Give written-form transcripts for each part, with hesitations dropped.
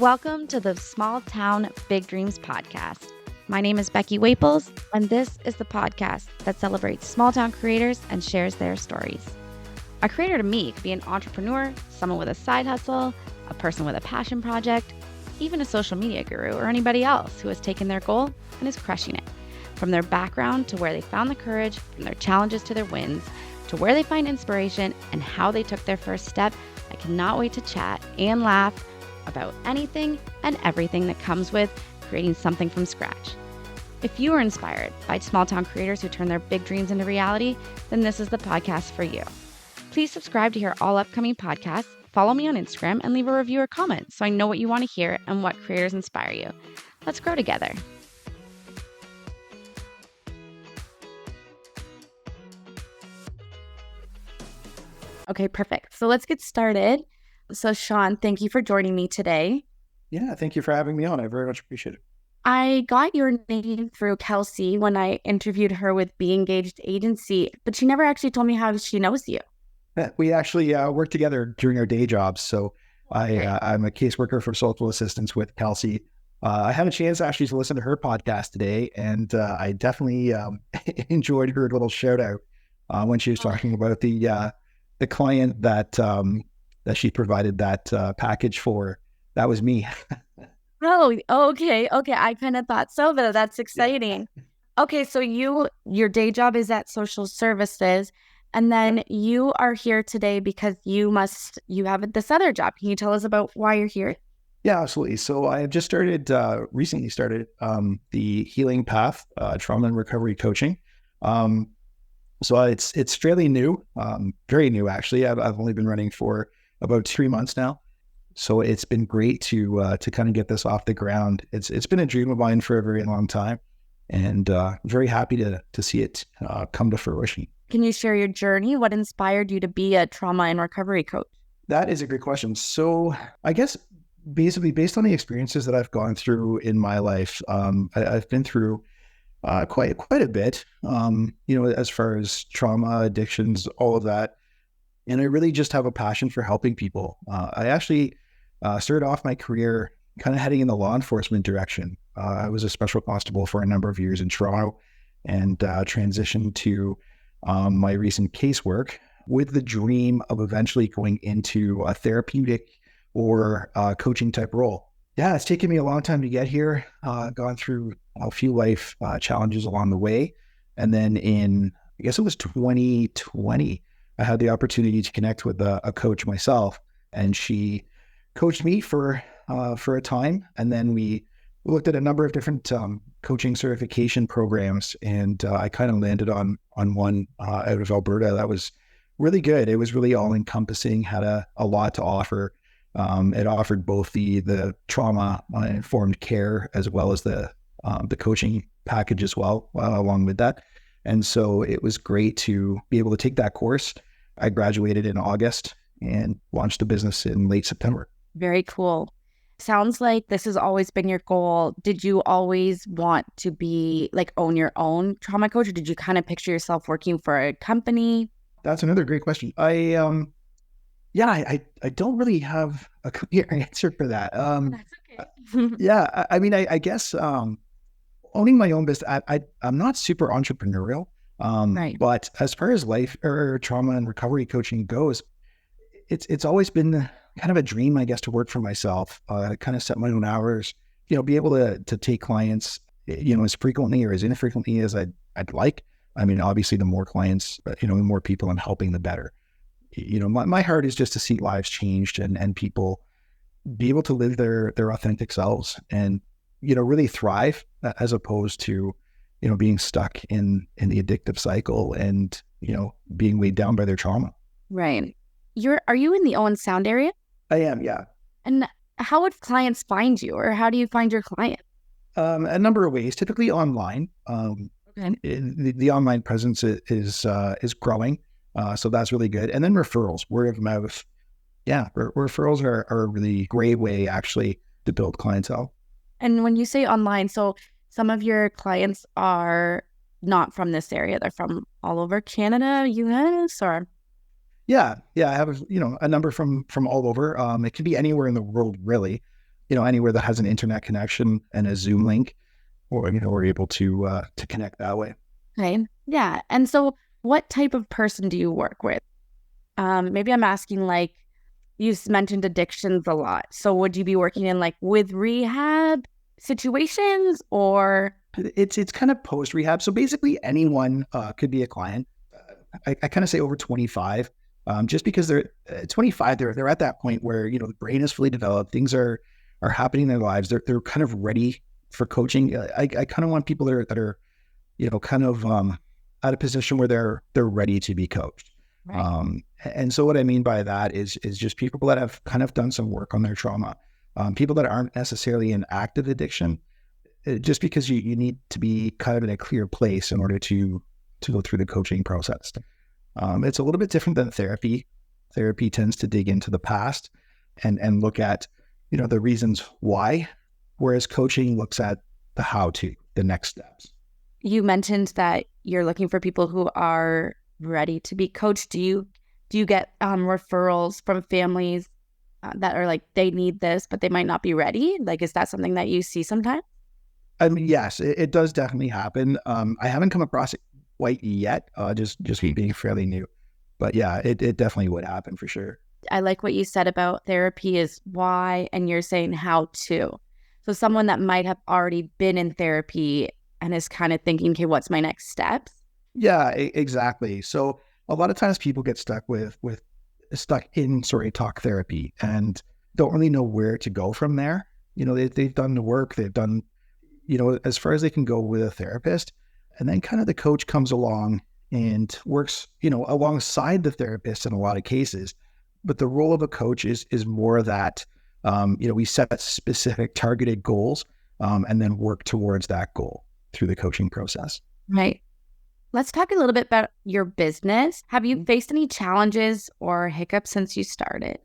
Welcome to the Small Town Big Dreams podcast. My name is Becky Waples, and this is the podcast that celebrates small town creators and shares their stories. A creator to me could be an entrepreneur, someone with a side hustle, a person with a passion project, even a social media guru, or anybody else who has taken their goal and is crushing it. From their background to where they found the courage, from their challenges to their wins, to where they find inspiration and how they took their first step, I cannot wait to chat and laugh about anything and everything that comes with creating something from scratch. If you are inspired by small town creators who turn their big dreams into reality, then this is the podcast for you. Please subscribe to hear all upcoming podcasts, follow me on Instagram, and leave a review or comment so I know what you want to hear and what creators inspire you. Let's grow together. Okay, perfect. So let's get started. So Shaun, thank you for joining me today. Yeah, thank you for having me on. I very much appreciate it. I got your name through Kelsey when I interviewed her with Be Engaged Agency, but she never actually told me how she knows you. We actually work together during our day jobs. So I'm a caseworker for social assistance with Kelsey. I had a chance actually to listen to her podcast today, and I definitely enjoyed her little shout out when she was talking about the client that she provided that package for. That was me. Oh, okay. I kind of thought so, but that's exciting. Yeah. Okay, so your day job is at social services, and then you are here today because you have this other job. Can you tell us about why you're here? Yeah, absolutely. So I have just recently started the Healing Path trauma and recovery coaching. So it's fairly new, very new actually. I've only been running for about 3 months now. So it's been great to kind of get this off the ground. It's been a dream of mine for a very long time, and very happy to see it come to fruition. Can you share your journey? What inspired you to be a trauma and recovery coach? That is a great question. So I guess basically based on the experiences that I've gone through in my life, I've been through quite a bit, as far as trauma, addictions, all of that. And I really just have a passion for helping people. I actually started off my career kind of heading in the law enforcement direction. I was a special constable for a number of years in Toronto, and transitioned to my recent casework with the dream of eventually going into a therapeutic or coaching type role. Yeah, it's taken me a long time to get here, gone through a few life challenges along the way. And then I guess it was 2020, I had the opportunity to connect with a coach myself, and she coached me for a time. And then we looked at a number of different coaching certification programs, and I kind of landed on one out of Alberta that was really good. It was really all encompassing, had a lot to offer. It offered both the trauma informed care as well as the coaching package as well, along with that. And so it was great to be able to take that course. I graduated in August and launched a business in late September. Very cool. Sounds like this has always been your goal. Did you always want to be own your own trauma coach, or did you kind of picture yourself working for a company? That's another great question. I don't really have a clear answer for that. That's okay. Yeah, I mean, I guess owning my own business, I'm not super entrepreneurial. Right. But as far as life or trauma and recovery coaching goes, it's always been kind of a dream, I guess, to work for myself, kind of set my own hours, be able to take clients, as frequently or as infrequently as I'd like. I mean, obviously the more clients, the more people I'm helping, the better. My heart is just to see lives changed and people be able to live their authentic selves and, really thrive, as opposed to, being stuck in the addictive cycle and, being weighed down by their trauma. Right. Are you in the Owen Sound area? I am, yeah. And how would clients find you, or how do you find your client? A number of ways, typically online. Okay. The online presence is growing. So that's really good. And then referrals, word of mouth. Yeah, referrals are a really great way actually to build clientele. And when you say online, so some of your clients are not from this area. They're from all over Canada, US, or? Yeah. I have a number from all over. It could be anywhere in the world, really. anywhere that has an internet connection and a Zoom link, or we're able to connect that way. Okay. Yeah. And so what type of person do you work with? Maybe I'm asking, like, you mentioned addictions a lot. So would you be working in like with rehab situations, or? It's kind of post rehab. So basically anyone could be a client. I kind of say over 25, just because they're 25, they're at that point where, the brain is fully developed. Things are happening in their lives. They're kind of ready for coaching. I kind of want people that are kind of at a position where they're ready to be coached. Right. And so what I mean by that is just people that have kind of done some work on their trauma, people that aren't necessarily in active addiction, just because you need to be kind of in a clear place in order to go through the coaching process. It's a little bit different than therapy. Therapy tends to dig into the past and look at, the reasons why, whereas coaching looks at the how to, the next steps. You mentioned that you're looking for people who are ready to be coached. Do you get referrals from families that are like, they need this, but they might not be ready? Like, is that something that you see sometimes? I mean, yes, it does definitely happen. I haven't come across it quite yet, just being fairly new. But yeah, it definitely would happen for sure. I like what you said about therapy is why, and you're saying how to. So someone that might have already been in therapy and is kind of thinking, okay, what's my next steps? Yeah, exactly. So a lot of times people get stuck stuck in talk therapy and don't really know where to go from there. They've done the work, they've done, as far as they can go with a therapist, and then kind of the coach comes along and works, alongside the therapist in a lot of cases. But the role of a coach is more that, we set specific targeted goals, and then work towards that goal through the coaching process. Right. Let's talk a little bit about your business. Have you faced any challenges or hiccups since you started?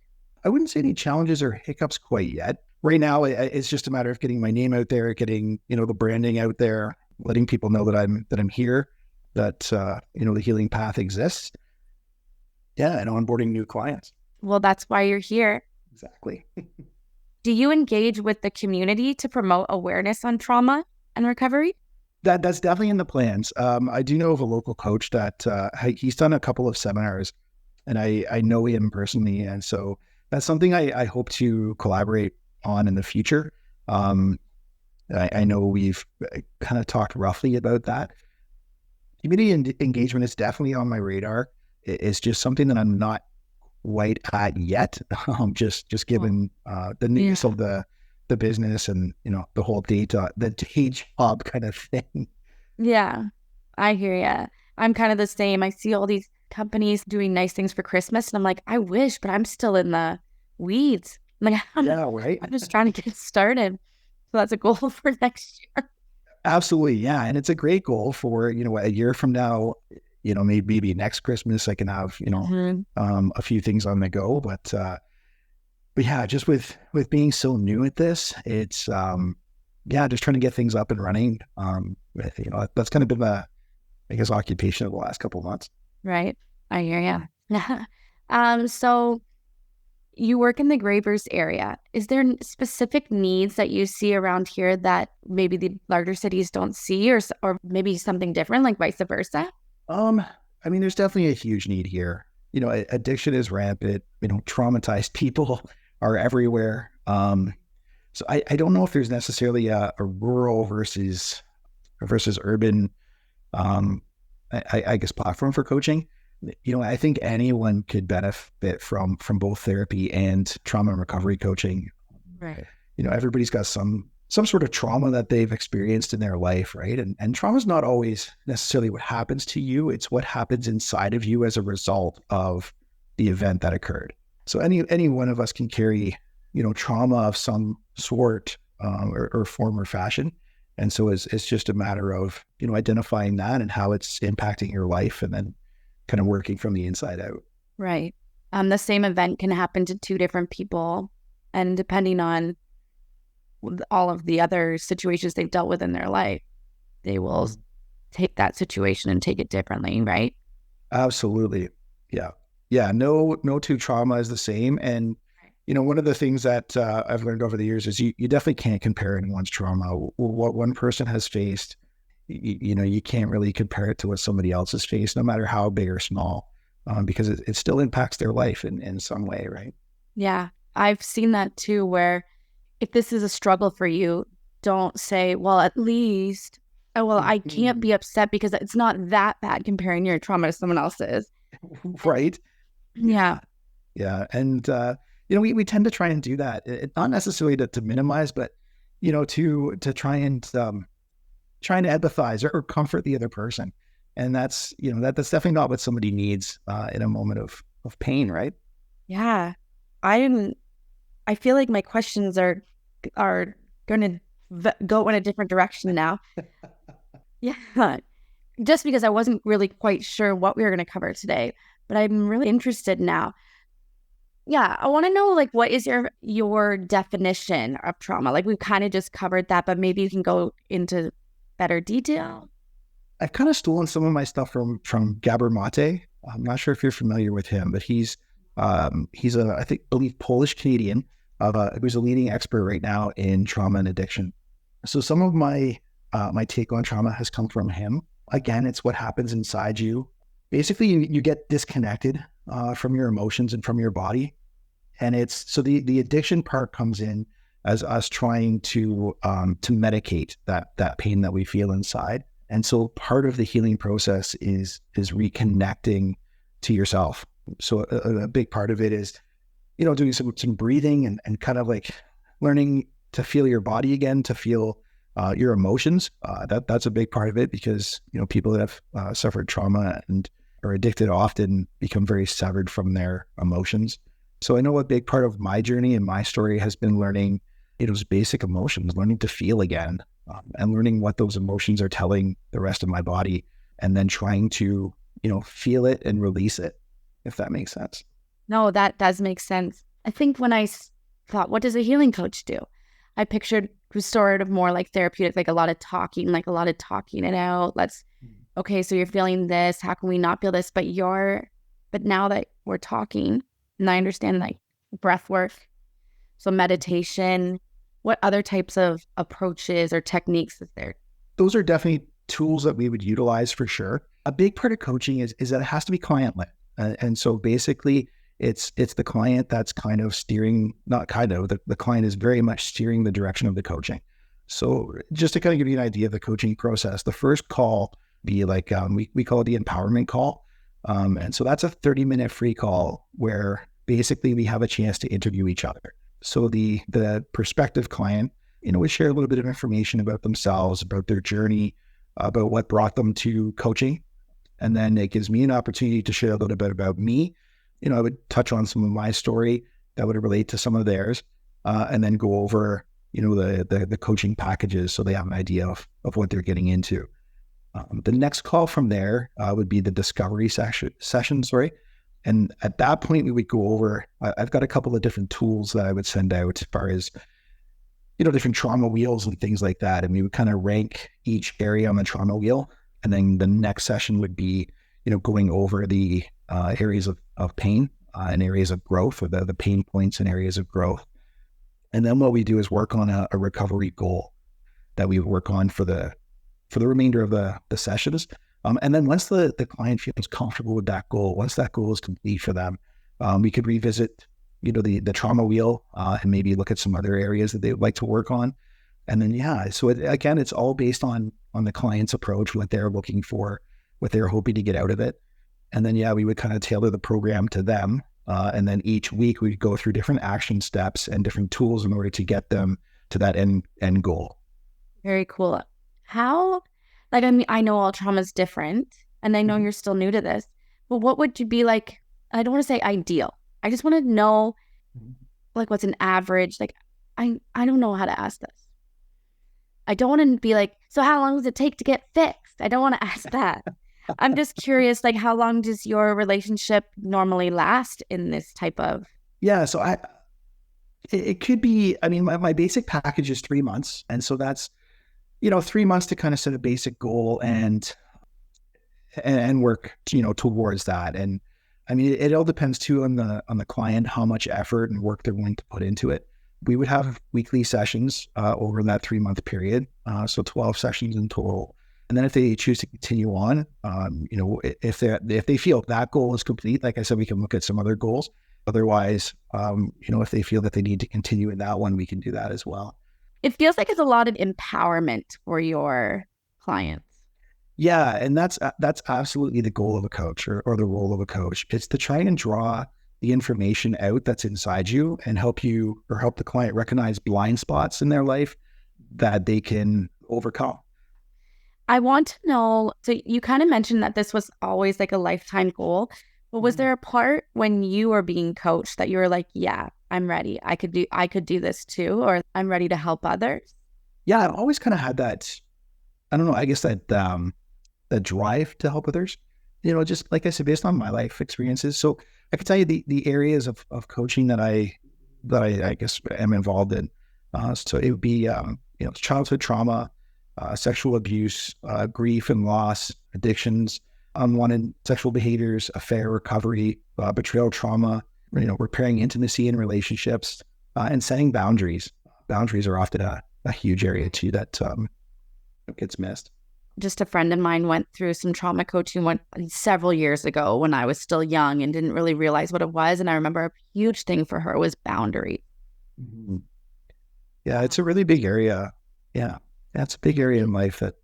I wouldn't say any challenges or hiccups quite yet. Right now, it's just a matter of getting my name out there, getting, the branding out there, letting people know that I'm here, that, the healing path exists. Yeah. And onboarding new clients. Well, that's why you're here. Exactly. Do you engage with the community to promote awareness on trauma and recovery? That's definitely in the plans. I do know of a local coach that he's done a couple of seminars, and I know him personally, and so that's something I hope to collaborate on in the future. I know we've kind of talked roughly about that. Community engagement is definitely on my radar. It's just something that I'm not quite at yet. Just given the news of the business and, the whole the day job kind of thing. Yeah, I hear ya. I'm kind of the same. I see all these companies doing nice things for Christmas, and I'm like, I wish, but I'm still in the weeds. I'm like, Yeah, right. I'm just trying to get started. So that's a goal for next year. Absolutely. Yeah. And it's a great goal for, a year from now, maybe next Christmas I can have, a few things on the go, but yeah, just with being so new at this, it's, just trying to get things up and running. That's kind of been the, I guess, occupation of the last couple of months. Right. I hear ya. So you work in the Gravers area. Is there specific needs that you see around here that maybe the larger cities don't see, or maybe something different, like vice versa? I mean, there's definitely a huge need here. Addiction is rampant. Traumatized people are everywhere. So I don't know if there's necessarily a rural versus urban, I guess, platform for coaching. I think anyone could benefit from both therapy and trauma and recovery coaching. Right. Everybody's got some sort of trauma that they've experienced in their life, right? And trauma is not always necessarily what happens to you. It's what happens inside of you as a result of the event that occurred. So any one of us can carry, trauma of some sort, or form or fashion. And so it's just a matter of, identifying that and how it's impacting your life, and then kind of working from the inside out. Right. The same event can happen to two different people, and depending on all of the other situations they've dealt with in their life, they will take that situation and take it differently, right? Absolutely. Yeah. Yeah. No two trauma is the same. And, One of the things that I've learned over the years is you definitely can't compare anyone's trauma. What one person has faced, you can't really compare it to what somebody else has faced, no matter how big or small, because it still impacts their life in some way, right? Yeah, I've seen that too, where if this is a struggle for you, don't say, well, at least, oh, well, I can't be upset because it's not that bad comparing your trauma to someone else's. Right. Yeah. Yeah. And, we tend to try and do that. Not necessarily to minimize, but, to try and, trying to empathize or comfort the other person. And that's, that's definitely not what somebody needs in a moment of pain, right? Yeah. I feel like my questions are going to go in a different direction now. Yeah. Just because I wasn't really quite sure what we were going to cover today, but I'm really interested now. Yeah, I want to know, like, what is your definition of trauma? Like, we've kind of just covered that, but maybe you can go into better detail. I've kind of stolen some of my stuff from Gabor Mate. I'm not sure if you're familiar with him, but he's a believe Polish Canadian who's a leading expert right now in trauma and addiction. So some of my take on trauma has come from him. Again, it's what happens inside you. Basically, you get disconnected from your emotions and from your body, and it's so the addiction part comes in as us trying to medicate that pain that we feel inside. And so part of the healing process is reconnecting to yourself. So a big part of it is, doing some breathing and kind of like learning to feel your body again, to feel your emotions. That's a big part of it because, people that have suffered trauma and are addicted often become very severed from their emotions. So I know a big part of my journey and my story has been learning, those basic emotions, learning to feel again, and learning what those emotions are telling the rest of my body, and then trying to, feel it and release it, if that makes sense. No, that does make sense. I think when thought, what does a healing coach do? I pictured restorative more like therapeutic, like a lot of talking it out. Okay, so you're feeling this. How can we not feel this? But now that we're talking, and I understand like breath work, so meditation, what other types of approaches or techniques is there? Those are definitely tools that we would utilize for sure. A big part of coaching is that it has to be client-led. And so basically it's the client that's kind of steering, not kind of, the client is very much steering the direction of the coaching. So just to kind of give you an idea of the coaching process, the first call be like, we call it the empowerment call. And so that's a 30-minute free call where basically we have a chance to interview each other. So the prospective client, would share a little bit of information about themselves, about their journey, about what brought them to coaching. And then it gives me an opportunity to share a little bit about me. I would touch on some of my story that would relate to some of theirs, and then go over, the coaching packages so they have an idea of what they're getting into. The next call from there would be the discovery session, sorry. And at that point, we would go over, I've got a couple of different tools that I would send out as far as, different trauma wheels and things like that. And we would kind of rank each area on the trauma wheel. And then the next session would be, going over the areas of pain and areas of growth, or the pain points and areas of growth. And then what we do is work on a recovery goal that we work on for the remainder of the sessions. And then once the client feels comfortable with that goal, once that goal is complete for them, we could revisit, the trauma wheel and maybe look at some other areas that they would like to work on. And then, so again, it's all based on the client's approach, what they're looking for, what they're hoping to get out of it. And then, we would kind of tailor the program to them. And then each week we'd go through different action steps and different tools in order to get them to that end goal. Very cool. How, like, I mean, I know all trauma is different, and I know you're still new to this, but what would you be like? I don't want to say ideal. I just want to know, like, what's an average? Like, I don't know how to ask this. I don't want to be like, so how long does it take to get fixed? I don't want to ask that. I'm just curious, like, how long does your relationship normally last in this type of? Yeah, so it could be, I mean, my basic package is 3 months. And so that's, 3 months to kind of set a basic goal and work, towards that. And I mean, it all depends too on the client, how much effort and work they're willing to put into it. We would have weekly sessions over that 3-month period, so 12 sessions in total. And then if they choose to continue on, if they feel that goal is complete, like I said, we can look at some other goals. Otherwise, if they feel that they need to continue in that one, we can do that as well. It feels like it's a lot of empowerment for your clients. Yeah, and that's absolutely the goal of a coach or the role of a coach. It's to try and draw the information out that's inside you and help you or help the client recognize blind spots in their life that they can overcome. I want to know, so you kind of mentioned that this was always like a lifetime goal, but was there a part when you were being coached that you were like, yeah, I'm ready. I could do this too, or I'm ready to help others? Yeah, I've always kind of had that, I don't know, I guess that drive to help others, just like I said, based on my life experiences. So I can tell you the areas of coaching that I guess am involved in. So it would be, childhood trauma, sexual abuse, grief and loss, addictions, unwanted sexual behaviors, affair recovery, betrayal trauma, repairing intimacy in relationships, and setting boundaries. Boundaries are often a huge area too that gets missed. Just a friend of mine went through some trauma coaching several years ago when I was still young and didn't really realize what it was. And I remember a huge thing for her was boundary. Mm-hmm. Yeah, it's a really big area. Yeah, that's a big area in life that.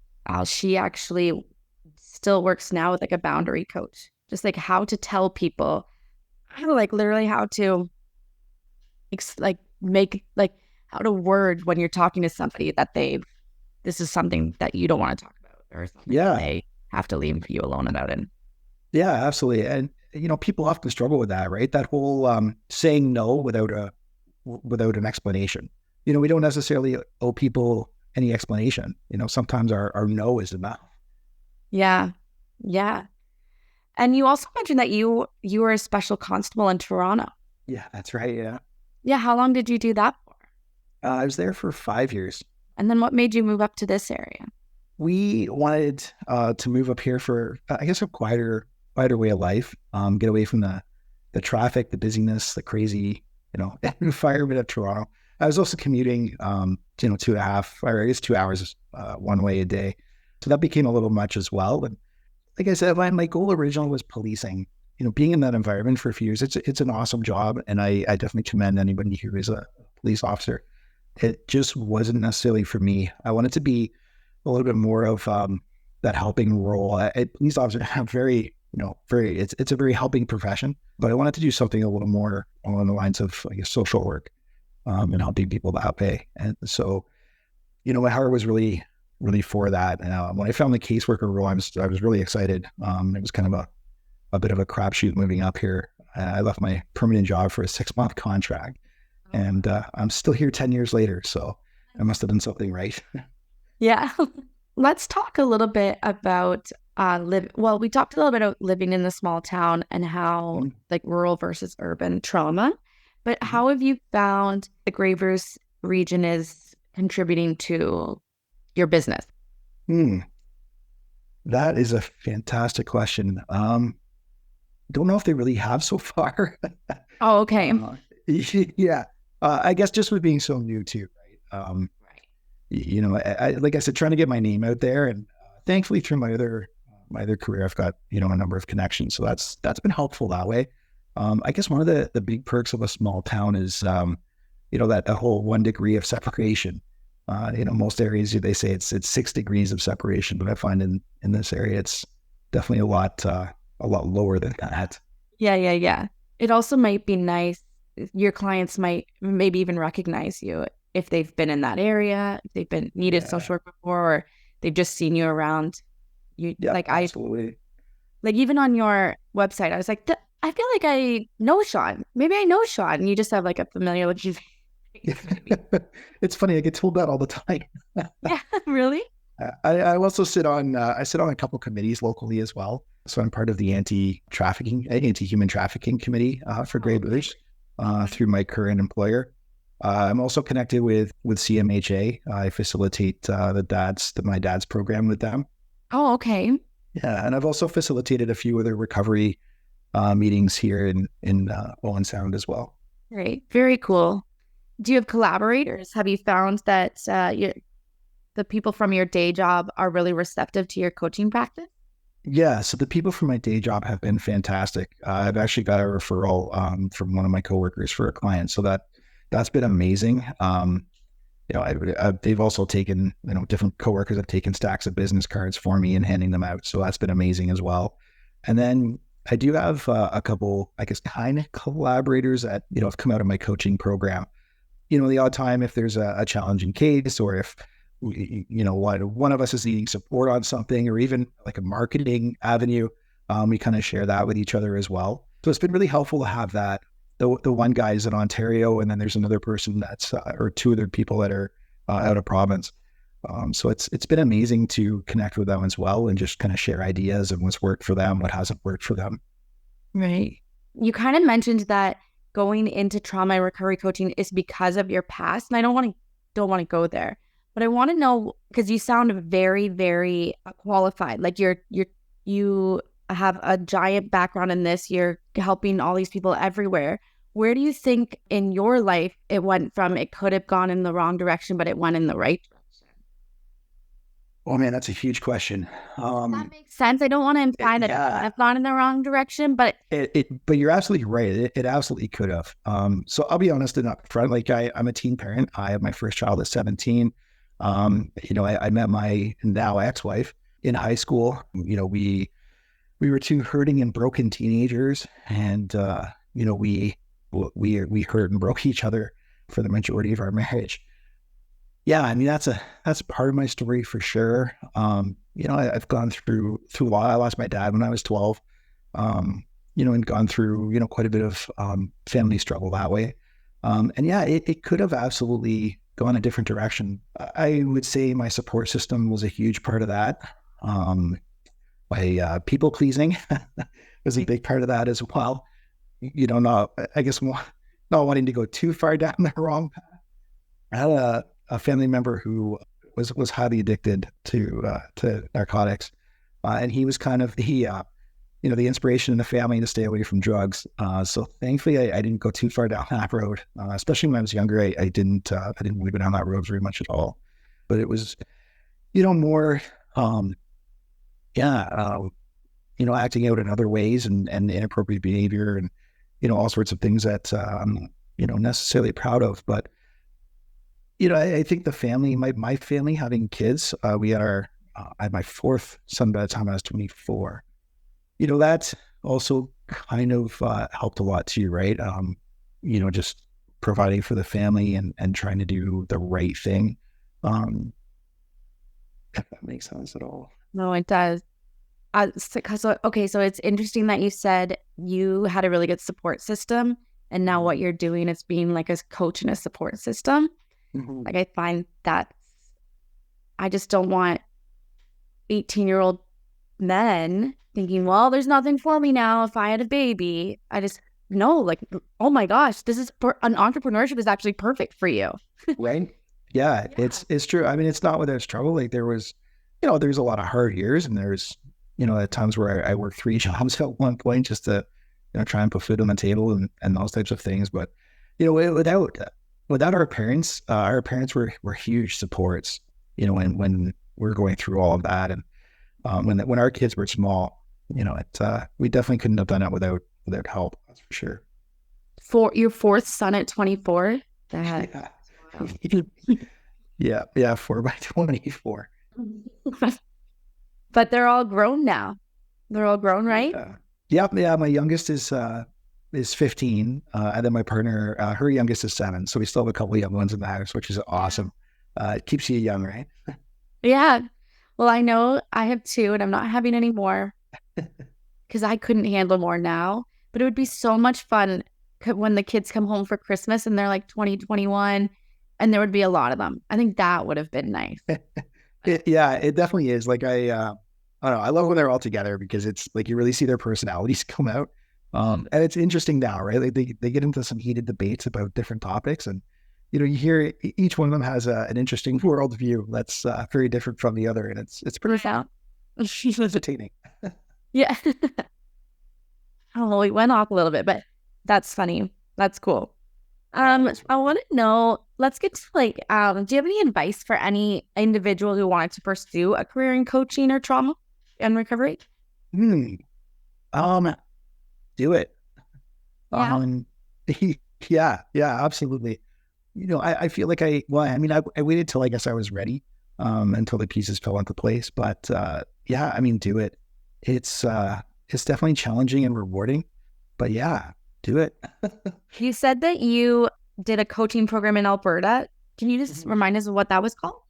She actually still works now with like a boundary coach, just like how to tell people, like literally how to make like how to word when you're talking to somebody that this is something that you don't want to talk about or something that they have to leave you alone about it. Yeah, absolutely. And, people often struggle with that, right? That whole saying no without an explanation. We don't necessarily owe people any explanation. Sometimes our no is enough. Yeah. Yeah. And you also mentioned that you were a special constable in Toronto. Yeah, that's right. Yeah. Yeah. How long did you do that for? I was there for 5 years. And then what made you move up to this area? We wanted to move up here for, I guess, a quieter way of life, get away from the traffic, the busyness, the crazy, environment of Toronto. I was also commuting, 2.5, or I guess 2 hours one way a day. So that became a little much as well. And like I said, my goal originally was policing. Being in that environment for a few years, it's an awesome job. And I definitely commend anybody who is a police officer. It just wasn't necessarily for me. I wanted to be a little bit more of that helping role. Police officers have it's a very helping profession, but I wanted to do something a little more along the lines of, I guess, social work and helping people that way. And so, my heart was really, really for that. And when I found the caseworker role, I was really excited. It was kind of a bit of a crapshoot moving up here. I left my permanent job for a 6-month contract, and I'm still here 10 years later. So I must have done something right. Yeah. Let's talk a little bit about we talked a little bit about living in the small town and how like rural versus urban trauma, but how have you found the Grey Bruce region is contributing to your business? That is a fantastic question. Don't know if they really have so far. Oh, okay. Yeah. I guess just with being so new too, right? Like I said, trying to get my name out there, and thankfully through my other career, I've got, a number of connections. So that's been helpful that way. I guess one of the big perks of a small town is, that whole 1 degree of separation. Most areas they say it's 6 degrees of separation, but I find in this area, it's definitely a lot lower than that. Yeah. It also might be nice. Your clients might maybe even recognize you if they've been in that area, if they've been needed social work before, or they've just seen you around. Absolutely. Like even on your website, I was like, I feel like I know Shaun. Maybe I know Shaun. And you just have like a familiar look. It's funny. I get told that all the time. Yeah, really? I also sit on a couple committees locally as well. So I'm part of the anti-human trafficking committee for Grey Bruce through my current employer. I'm also connected with CMHA. I facilitate my dad's program with them. Oh, okay. Yeah, and I've also facilitated a few other recovery meetings here in Owen Sound as well. Great. Very cool. Do you have collaborators? Have you found that the people from your day job are really receptive to your coaching practice? Yeah, so the people from my day job have been fantastic. I've actually got a referral from one of my coworkers for a client, so that's been amazing. They've also taken, different coworkers have taken stacks of business cards for me and handing them out, so that's been amazing as well. And then I do have a couple, I guess, kind of collaborators that have come out of my coaching program. The odd time if there's a challenging case, or if one of us is needing support on something, or even like a marketing avenue, we kind of share that with each other as well. So it's been really helpful to have that. The one guy is in Ontario, and then there's another person that's or two other people that are out of province. So it's been amazing to connect with them as well, and just kind of share ideas and what's worked for them, what hasn't worked for them. Right. You kind of mentioned that going into trauma and recovery coaching is because of your past, and I don't want to go there, but I want to know, because you sound very, very qualified. Like you have a giant background in this. You're helping all these people everywhere. Where do you think in your life it went from it could have gone in the wrong direction, but it went in the right direction? Oh man, that's a huge question. That makes sense. I don't want to imply that I've gone in the wrong direction, but but you're absolutely right. It absolutely could have. So I'll be honest and upfront. Like I'm a teen parent. I have my first child at 17. I met my now ex-wife in high school. We were two hurting and broken teenagers, and we hurt and broke each other for the majority of our marriage. Yeah, I mean that's part of my story for sure. I've gone through a lot. I lost my dad when I was 12. And gone through quite a bit of family struggle that way. And yeah, it could have absolutely gone a different direction. I would say my support system was a huge part of that. My people pleasing was a big part of that as well. Not wanting to go too far down the wrong path. I had a family member who was highly addicted to narcotics, and he was kind of the inspiration in the family to stay away from drugs. So thankfully, I didn't go too far down that road. Especially when I was younger, I didn't really go down that road very much at all. But it was, more, acting out in other ways and inappropriate behavior, and all sorts of things that I'm necessarily proud of. But I think the family, my family having kids, I had my fourth son by the time I was 24. That also kind of helped a lot too, right? Just providing for the family and trying to do the right thing. If that makes sense at all. No, it does. So it's interesting that you said you had a really good support system, and now what you're doing is being like a coach and a support system. Mm-hmm. Like I find that I just don't want 18-year-old men thinking, well, there's nothing for me now if I had a baby. I just know, like, oh my gosh, this is an entrepreneurship is actually perfect for you. Right? Yeah, it's true. I mean, it's not without struggle. Like there was, there's a lot of hard years, and there's, at times where I worked 3 jobs at one point just to, try and put food on the table and those types of things. But, without our parents were huge supports, when we're going through all of that. And when our kids were small, we definitely couldn't have done it without help. That's for sure. For your fourth son at 24? Yeah, 4 by 24. But they're all grown now. They're all grown, right? Yeah. My youngest is 15, and then my partner, her youngest is 7. So we still have a couple of young ones in the house, which is awesome. It keeps you young, right? Yeah. Well, I know I have 2, and I'm not having any more because I couldn't handle more now. But it would be so much fun when the kids come home for Christmas and they're like 20, 21, and there would be a lot of them. I think that would have been nice. It definitely is. Like I don't know. I love when they're all together because it's like you really see their personalities come out. And it's interesting now, right? Like they get into some heated debates about different topics, and you hear each one of them has an interesting worldview that's very different from the other, and it's pretty entertaining. Yeah. Oh, we went off a little bit, but that's funny. That's cool. I want to know, let's get to do you have any advice for any individual who wanted to pursue a career in coaching or trauma and recovery? Hmm. Um, do it. Yeah. Um, yeah, absolutely. I feel like I waited till I guess I was ready, until the pieces fell into place. But yeah, do it. It's it's definitely challenging and rewarding, but yeah, do it. You said that you did a coaching program in Alberta. Can you just Mhm. remind us of what that was called?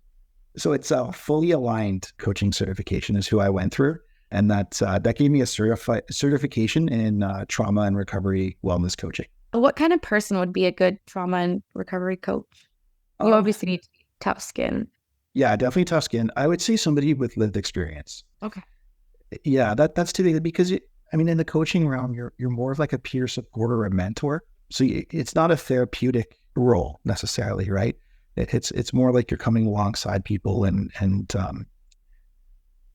So it's a fully aligned coaching certification is who I went through, and that gave me a certification in trauma and recovery wellness coaching. What kind of person would be a good trauma and recovery coach? You Um, obviously need to be tough skin. yeah, definitely tough skin. I would say somebody with lived experience. Okay. Yeah, that's typically because in the coaching realm, you're more of like a peer supporter or a mentor. So it's not a therapeutic role necessarily, right? It's more like you're coming alongside people and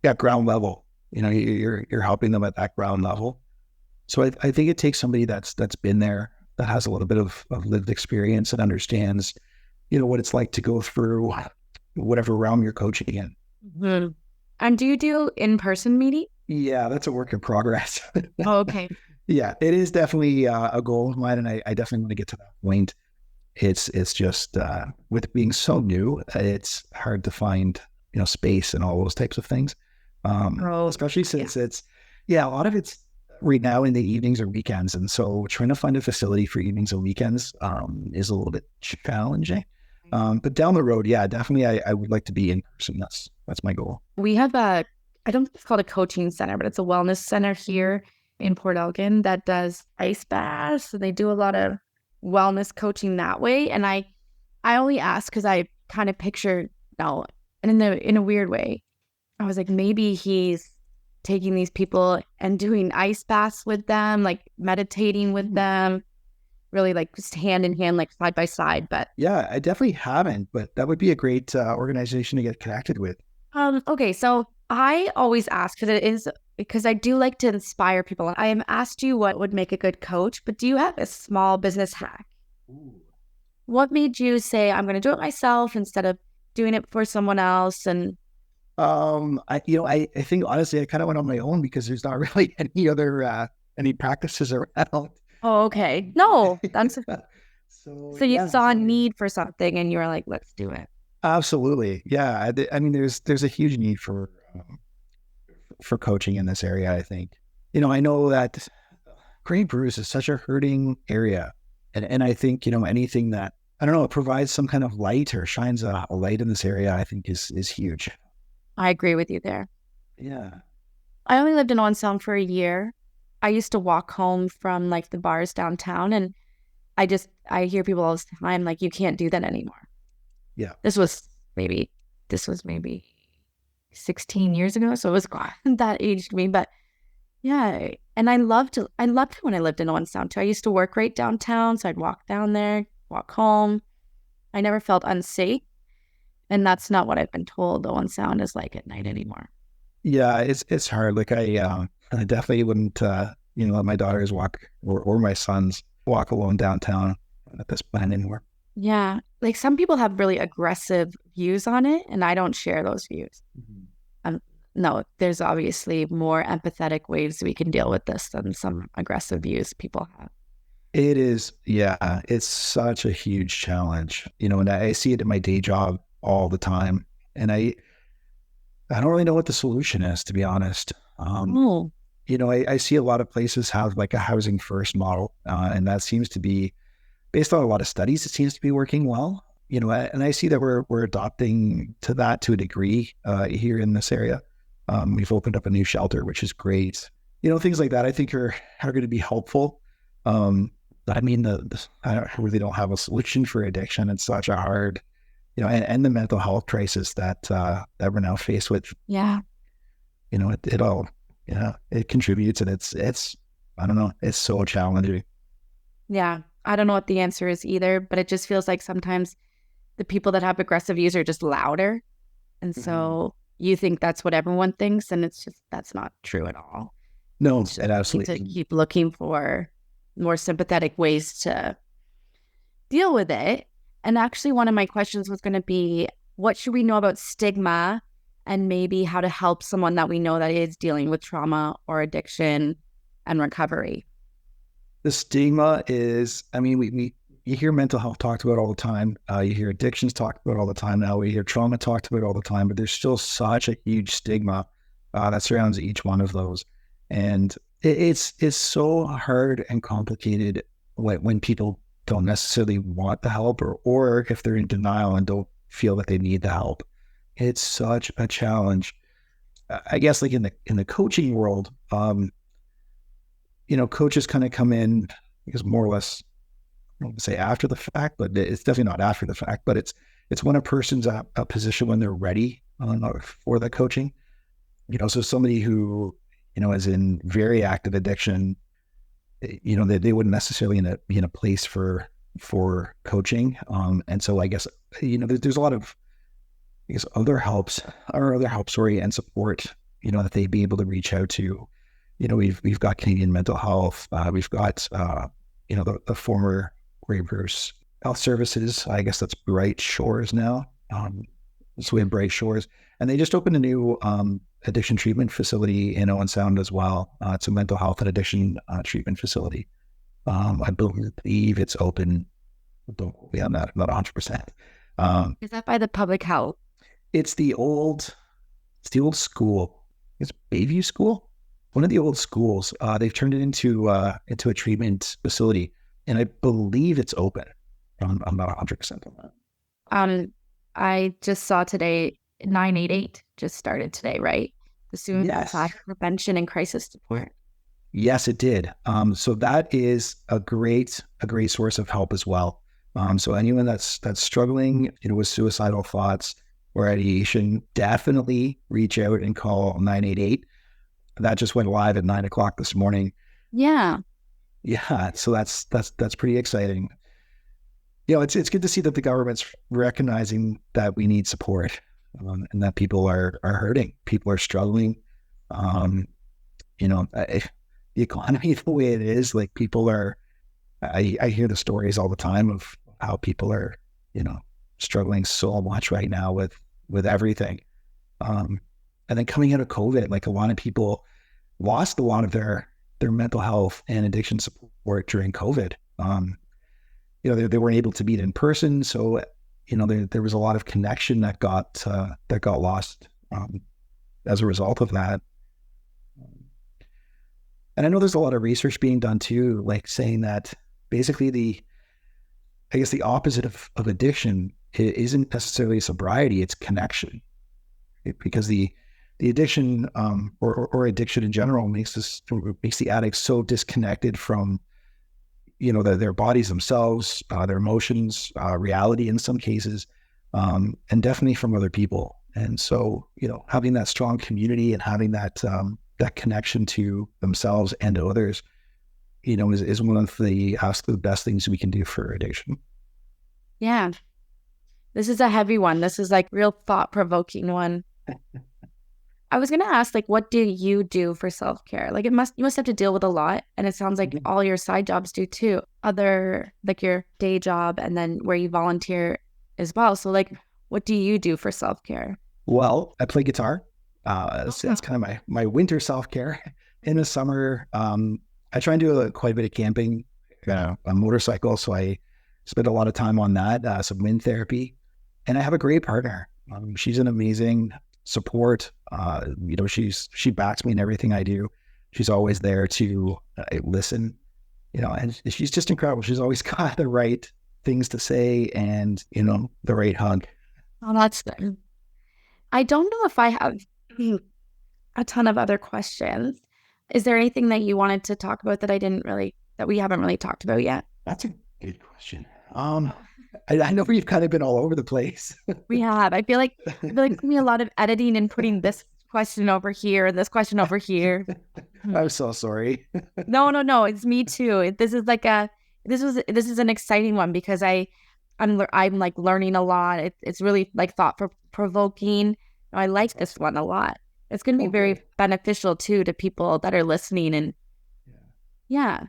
yeah, ground level. You're helping them at that ground level. So I think it takes somebody that's been there, that has a little bit of lived experience and understands, what it's like to go through whatever realm you're coaching in. Mhm. And do you do in-person meeting? Yeah, that's a work in progress. Oh, okay. Yeah, it is definitely a goal of mine, and I definitely want to get to that point. It's just with being so new, it's hard to find space and all those types of things. Oh, Especially yeah. since a lot of it's right now in the evenings or weekends, and so trying to find a facility for evenings and weekends is a little bit challenging. But down the road, yeah, definitely, I would like to be in person. That's my goal. We have I don't think it's called a coaching center, but it's a wellness center here in Port Elgin that does ice baths. So they do a lot of wellness coaching that way. And I only ask because I kind of picture no, and in a weird way, I was like, maybe he's taking these people and doing ice baths with them, like meditating with them, really like just hand in hand, like side by side. But Yeah, I definitely haven't, but that would be a great organization to get connected with. okay, so I always ask because I do like to inspire people. I am asked you what would make a good coach, but do you have a small business hack? Ooh. What made you say I'm going to do it myself instead of doing it for someone else? And I think honestly I kind of went on my own because there's not really any practices around. oh, okay, no, that's So so you yeah, saw a need for something and you were like, let's do it. absolutely. Yeah, there's a huge need for coaching in this area. I think I know that Grey Bruce is such a hurting area, and I think anything that I don't know it provides some kind of light or shines a light in this area, I think is huge. I agree with you there. Yeah. I only lived in Owen Sound for a year. I used to walk home from like the bars downtown and I hear people all the time like you can't do that anymore. Yeah. This was maybe this was maybe 16 years ago, so it was that aged me, but yeah, and I loved it when I lived in Owen Sound too. I used to work right downtown, so I'd walk down there, walk home. I never felt unsafe, and that's not what I've been told Owen Sound is like at night anymore. Yeah, it's hard. Like I definitely wouldn't let my daughters walk or my sons walk alone downtown at this point anymore. Yeah, like some people have really aggressive views on it, and I don't share those views. Mhm. Um, no, there's obviously more empathetic ways we can deal with this than some aggressive views people have. It is, yeah, it's such a huge challenge, and I see it in my day job all the time. And I don't really know what the solution is, to be honest. Oh, I see a lot of places have like a housing first model, and that seems to be based on a lot of studies, it seems to be working well. And I see that we're adopting to that to a degree here in this area. We've opened up a new shelter, which is great. Things like that I think are going to be helpful. I really don't have a solution for addiction. It's such a hard, and the mental health crisis that we're now faced with. yeah. It all, it contributes, and it's I don't know, it's so challenging. Yeah, I don't know what the answer is either, but it just feels like sometimes the people that have aggressive views are just louder. And Mhm. so you think that's what everyone thinks, and it's just that's not true at all. No, It's just it we need absolutely to isn't. keep looking for more sympathetic ways to deal with it. And actually, one of my questions was going to be, what should we know about stigma and maybe how to help someone that we know that is dealing with trauma or addiction and recovery? The stigma is, I mean, we you hear mental health talked about all the time. You hear addictions talked about all the time now. We hear trauma talked about all the time, but there's still such a huge stigma that surrounds each one of those. And it's so hard and complicated when people don't necessarily want the help, or if they're in denial and don't feel that they need the help. It's such a challenge. I guess like in the coaching world, coaches kind of come in because more or less, I don't want to say after the fact, but it's definitely not after the fact, but it's when a person's at a position when they're ready for the coaching. So somebody who, is in very active addiction, they wouldn't necessarily be in a place for coaching. And so I guess, there's a lot of, I guess, other help, sorry, and support, that they'd be able to reach out to. We've got Canadian Mental Health. We've got, the former Graveers Health Services. I guess that's Bright Shores now. So we have Bright Shores, and they just opened a new addiction treatment facility in Owen Sound as well. It's a mental health and addiction treatment facility. I believe it's open. Don't quote me on that. I'm not 100%. Is that by the public health? It's the old school. It's Bayview School, one of the old schools. They've turned it into a treatment facility, and I believe it's open. I'm not 100% on that. I just saw today 988 just started today, right? The suicide prevention and crisis support. Yes, it did. So that is a great source of help as well. So anyone that's struggling, with suicidal thoughts or ideation, definitely reach out and call 988. That just went live at 9:00 this morning. Yeah. Yeah. So that's pretty exciting. It's good to see that the government's recognizing that we need support, and that people are hurting. People are struggling. The economy the way it is, like people are, I hear the stories all the time of how people are, struggling so much right now with everything. And then coming out of COVID, like a lot of people lost a lot of their mental health and addiction support during COVID. They weren't able to meet in person. So, there was a lot of connection that got lost as a result of that. And I know there's a lot of research being done too, like saying that basically I guess the opposite of addiction isn't necessarily sobriety, it's connection. Because the addiction or addiction in general makes the addict so disconnected from their bodies themselves, their emotions, reality in some cases, and definitely from other people. And so having that strong community and having that connection to themselves and to others, is one of the absolute best things we can do for addiction. Yeah. This is a heavy one. This is like real thought-provoking one. I was going to ask, like, what do you do for self-care? Like you must have to deal with a lot. And it sounds like all your side jobs do too. Other, like your day job and then where you volunteer as well. So like, what do you do for self-care? Well, I play guitar. That's kind of my winter self-care. In the summer, I try and do quite a bit of camping, a motorcycle. So I spend a lot of time on that, some wind therapy. And I have a great partner. She's an amazing support. She backs me in everything I do. She's always there to listen, and she's just incredible. She's always got the right things to say and, the right hug. Oh, that's good. I don't know if I have a ton of other questions. Is there anything that you wanted to talk about that we haven't really talked about yet? That's a good question. I know you've kind of been all over the place. We have. I feel like me a lot of editing and putting this question over here and this question over here. I'm so sorry. No. It's me too. This is an exciting one because I'm like learning a lot. It's really like thought provoking. I like this one a lot. It's going to be Oh, very good. beneficial too to people that are listening and yeah,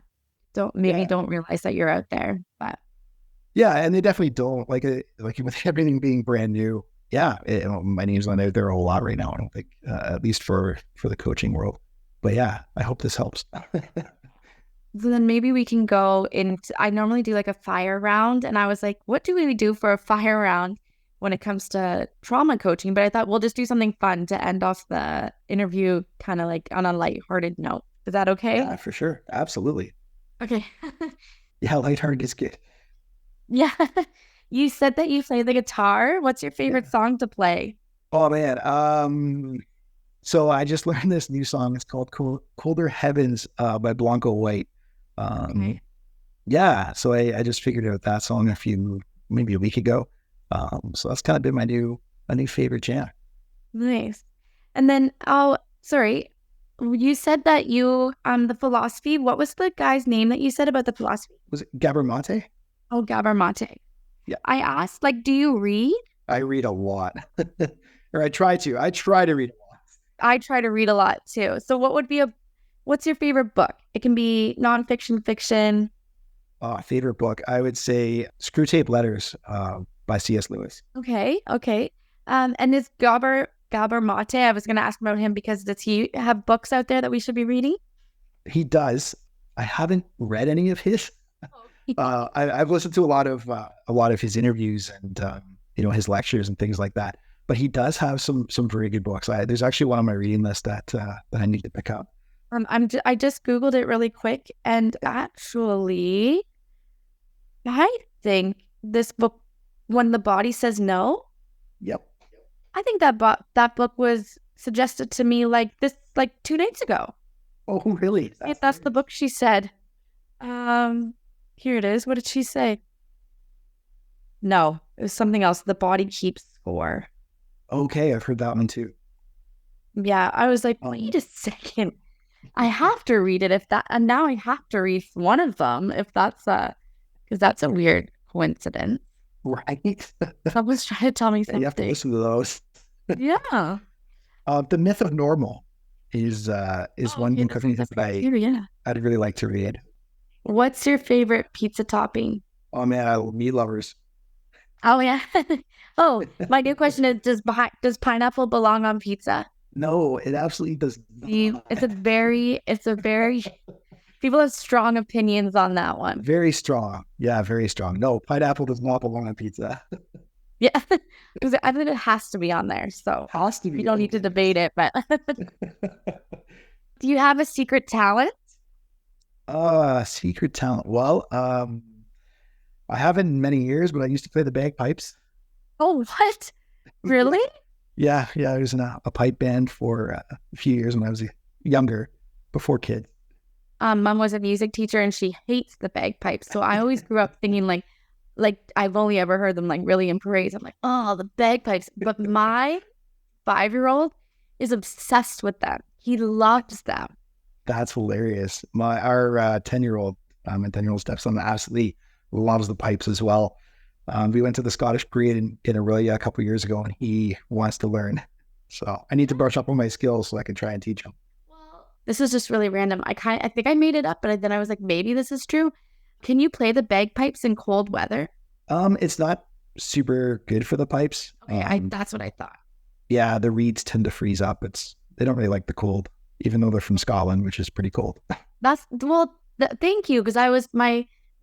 don't Yeah. realize that you're out there. But Yeah, and they definitely don't like with everything being brand new. Yeah, my name's not out there a whole lot right now. I don't think, at least for the coaching world. But yeah, I hope this helps. so then maybe we can go into, I normally do like a fire round. And I was like, what do we do for a fire round when it comes to trauma coaching? But I thought we'll just do something fun to end off the interview, kind of like on a lighthearted note. Is that okay? Yeah, for sure, absolutely. Okay. Yeah, lighthearted is good. Yeah. You said that you play the guitar. What's your Yeah. favorite song to play? Oh man. So I just learned this new song. It's called "Colder Heavens" by Blanco White. Um, Okay. yeah. So I just figured out that song maybe a week ago. So that's kind of been a new favorite jam. Nice. And then, oh, sorry. You said that the philosophy, what was the guy's name that you said about the philosophy? Was it Gabber? Oh, Gabor Mate. Yeah. I asked, like, do you read? I read a lot, or I try to. I try to read a lot. I try to read a lot too. So what's your favorite book? It can be nonfiction, fiction. Favorite book, I would say Screw Tape Letters by C.S. Lewis. Okay. Okay. And is Gabor Mate, I was going to ask about him because does he have books out there that we should be reading? He does. I haven't read any of his. I've listened to a lot of his interviews and his lectures and things like that. But he does have some very good books. There's actually one on my reading list that I need to pick up. I just Googled it really quick, and actually, I think this book, When the Body Says No, Yep. I think that book was suggested to me like 2 nights ago. Oh, really? If that's the book she said. Here it is. What did she say? No, it was something else. The Body Keeps Score. Okay, I've heard that one too. Yeah, I was like, wait a second. I have to read it and now I have to read one of them if because that's a weird coincidence. Right. Someone's trying to tell me something. You have to listen to those. Yeah. The Myth of Normal is one yeah, cooking that I'd really like to read. What's your favorite pizza topping? Oh man, I love meat lovers. Oh yeah. Oh, my new question is: does pineapple belong on pizza? No, it absolutely does not. It's a very people have strong opinions on that one. Very strong. Yeah, very strong. No, pineapple does not belong on pizza. Yeah, because I think it has to be on there. So Has to be. we don't need to debate it. But do you have a secret talent? Secret talent. Well, I haven't in many years, but I used to play the bagpipes. Oh, what? Really? Yeah. I was in a pipe band for a few years when I was younger, before kids. Mom was a music teacher and she hates the bagpipes. So I always grew up thinking like I've only ever heard them like really in parades. I'm like, oh, the bagpipes. But my 5-year-old is obsessed with them. He loves them. That's hilarious. Our 10-year-old, my 10-year-old stepson absolutely loves the pipes as well. We went to the Scottish parade in Aurelia a couple of years ago, and he wants to learn. So I need to brush up on my skills so I can try and teach him. Well, this is just really random. I think I made it up, but then I was like, maybe this is true. Can you play the bagpipes in cold weather? It's not super good for the pipes. Okay, that's what I thought. Yeah, the reeds tend to freeze up. They don't really like the cold, even though they're from Scotland, which is pretty cold. Thank you, because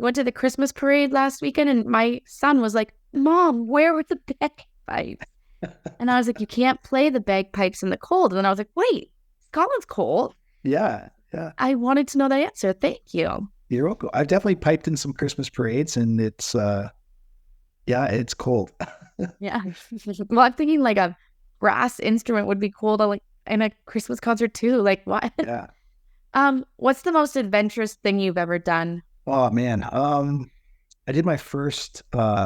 went to the Christmas parade last weekend, and my son was like, "Mom, where were the bagpipes?" And I was like, "You can't play the bagpipes in the cold." And then I was like, "Wait, Scotland's cold." Yeah. I wanted to know the answer. Thank you. You're welcome. I've definitely piped in some Christmas parades, and it's cold. Yeah. Well, I'm thinking like a brass instrument would be cool to like in a Christmas concert too. Like what? Yeah. What's the most adventurous thing you've ever done? Oh man. I did my first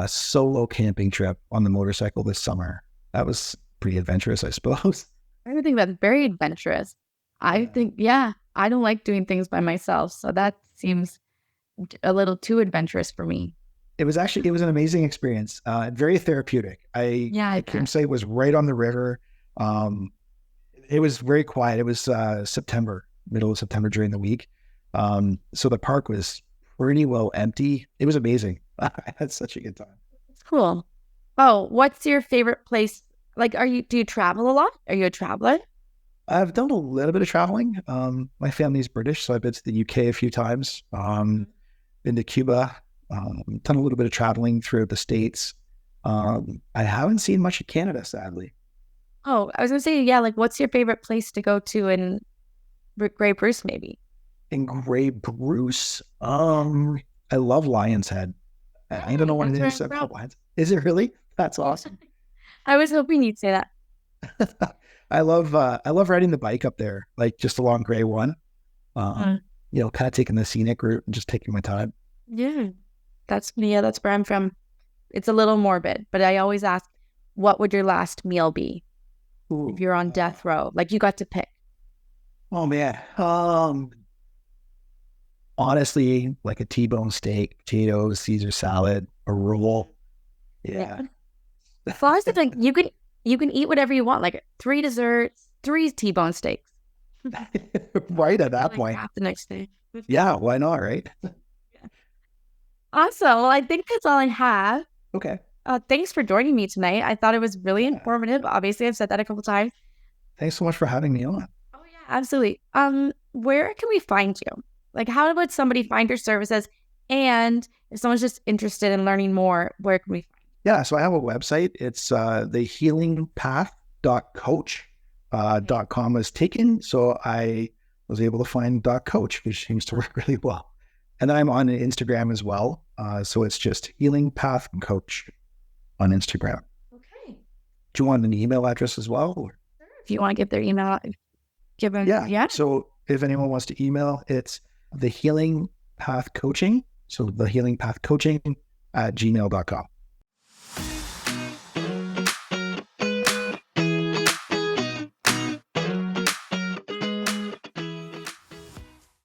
solo camping trip on the motorcycle this summer. That was pretty adventurous, I suppose. I think that's very adventurous. I think, yeah, I don't like doing things by myself. So that seems a little too adventurous for me. It was an amazing experience. Very therapeutic. The campsite was right on the river. It was very quiet. It was September, middle of September during the week. So the park was pretty well empty. It was amazing. I had such a good time. It's cool. Oh, what's your favorite place? Like, do you travel a lot? Are you a traveler? I've done a little bit of traveling. My family's British, so I've been to the UK a few times. Been to Cuba. Done a little bit of traveling throughout the States. I haven't seen much of Canada, sadly. Oh, I was gonna say, yeah, like what's your favorite place to go to in Grey Bruce, maybe? In Grey Bruce, I love Lion's Head. I don't know Hey, what it that's where is. I'm from. Is it really? That's awesome. I was hoping you'd say that. I love riding the bike up there, like just along Grey One. Mm. Kind of taking the scenic route and just taking my time. Yeah, that's where I'm from. It's a little morbid, but I always ask, what would your last meal be if Ooh, you're on death row? Like you got to pick. oh man. Honestly, like a T-bone steak, potatoes, Caesar salad, a roll. Yeah. Yeah. As long as it's like you can eat whatever you want, like 3 desserts, 3 T-bone steaks. Right at Or that like point. half the next day. Yeah, why not, right? Awesome. Well, I think that's all I have. Okay. Thanks for joining me tonight. I thought it was really Yeah. informative. Obviously, I've said that a couple times. Thanks so much for having me on. Oh yeah, absolutely. Where can we find you? Like, how would somebody find your services? And if someone's just interested in learning more, where can we find Yeah, so I have a website. It's thehealingpath.coach. .com was taken, so I was able to find .coach, which seems to work really well. And then I'm on Instagram as well. So it's just Healing Path Coach on Instagram. you? Okay. Do you want an email address as well? Or? If you want to give their email, give them. Yeah. Yeah. So if anyone wants to email, it's the Healing Path Coaching. So the Healing Path Coaching at gmail.com.